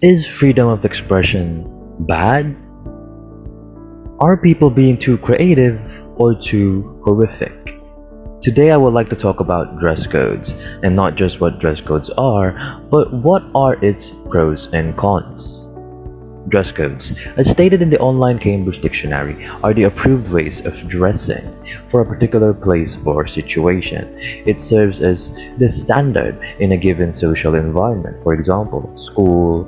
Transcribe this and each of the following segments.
Is freedom of expression bad? Are people being too creative or too horrific? Today I would like to talk about dress codes, and not just what dress codes are, but what are its pros and cons. Dress codes, as stated in the online Cambridge Dictionary, are the approved ways of dressing for a particular place or situation. It serves as the standard in a given social environment, for example, school,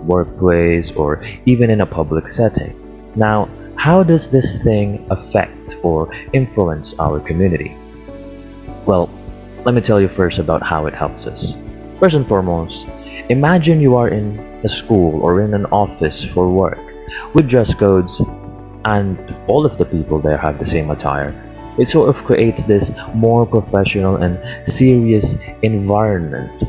workplace, or even in a public setting. Now, how does this thing affect or influence our community? Well, let me tell you first about how it helps us. First and foremost, imagine you are in a school or in an office for work with dress codes and all of the people there have the same attire. It sort of creates this more professional and serious environment.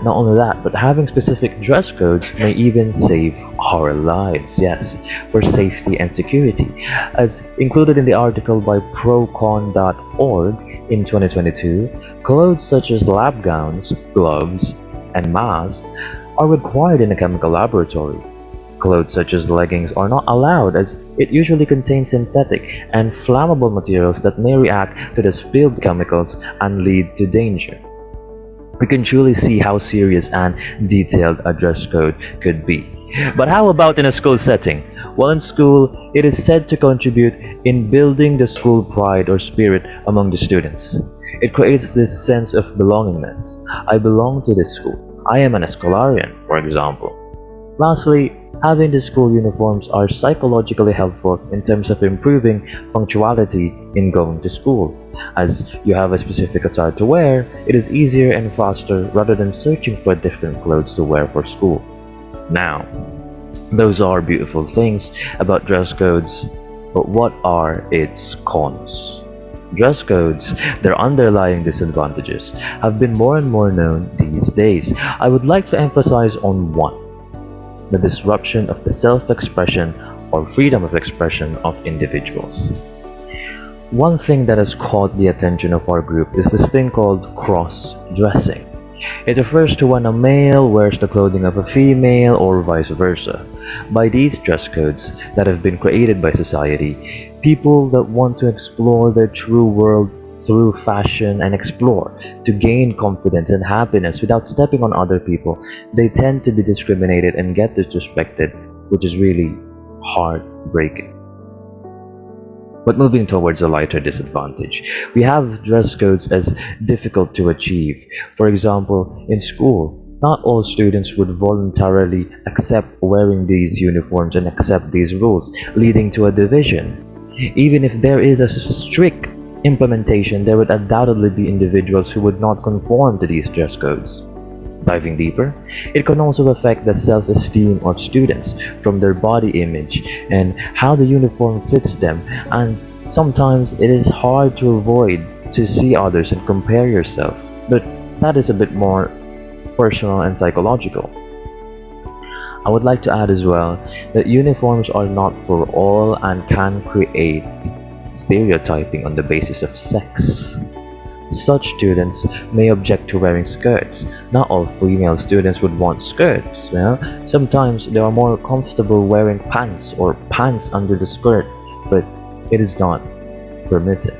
Not only that, but having specific dress codes may even save our lives, yes, for safety and security. As included in the article by procon.org in 2022, clothes such as lab gowns, gloves, and masks are required in a chemical laboratory. Clothes such as leggings are not allowed as it usually contains synthetic and flammable materials that may react to the spilled chemicals and lead to danger. We can truly see how serious and detailed a dress code could be. But how about in a school setting? Well, in school, it is said to contribute in building the school pride or spirit among the students. It creates this sense of belongingness. I belong to this school. I am an Escolarian, for example. Lastly, having the school uniforms are psychologically helpful in terms of improving punctuality in going to school. As you have a specific attire to wear, it is easier and faster rather than searching for different clothes to wear for school. Now, those are beautiful things about dress codes, but what are its cons? Dress codes, their underlying disadvantages, have been more and more known these days. I would like to emphasize on one: the disruption of the self-expression or freedom of expression of individuals. One thing that has caught the attention of our group is this thing called cross-dressing. It refers to when a male wears the clothing of a female or vice versa. By these dress codes that have been created by society, people that want to explore their true world through fashion and explore to gain confidence and happiness without stepping on other people, they tend to be discriminated and get disrespected, which is really heartbreaking. But moving towards a lighter disadvantage, we have dress codes as difficult to achieve. For example, in school, not all students would voluntarily accept wearing these uniforms and accept these rules, leading to a division. Even if there is a strict implementation, there would undoubtedly be individuals who would not conform to these dress codes. Diving deeper, it can also affect the self-esteem of students from their body image and how the uniform fits them, and sometimes it is hard to avoid to see others and compare yourself, but that is a bit more personal and psychological. I would like to add as well that uniforms are not for all and can create stereotyping on the basis of sex. Such students may object to wearing skirts. Not all female students would want skirts. Sometimes they are more comfortable wearing pants or pants under the skirt, but it is not permitted.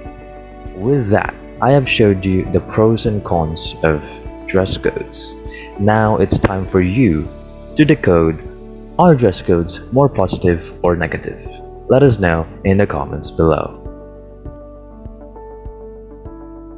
With that, I have showed you the pros and cons of dress codes. Now it's time for you to decode: are dress codes more positive or negative? Let us know in the comments below.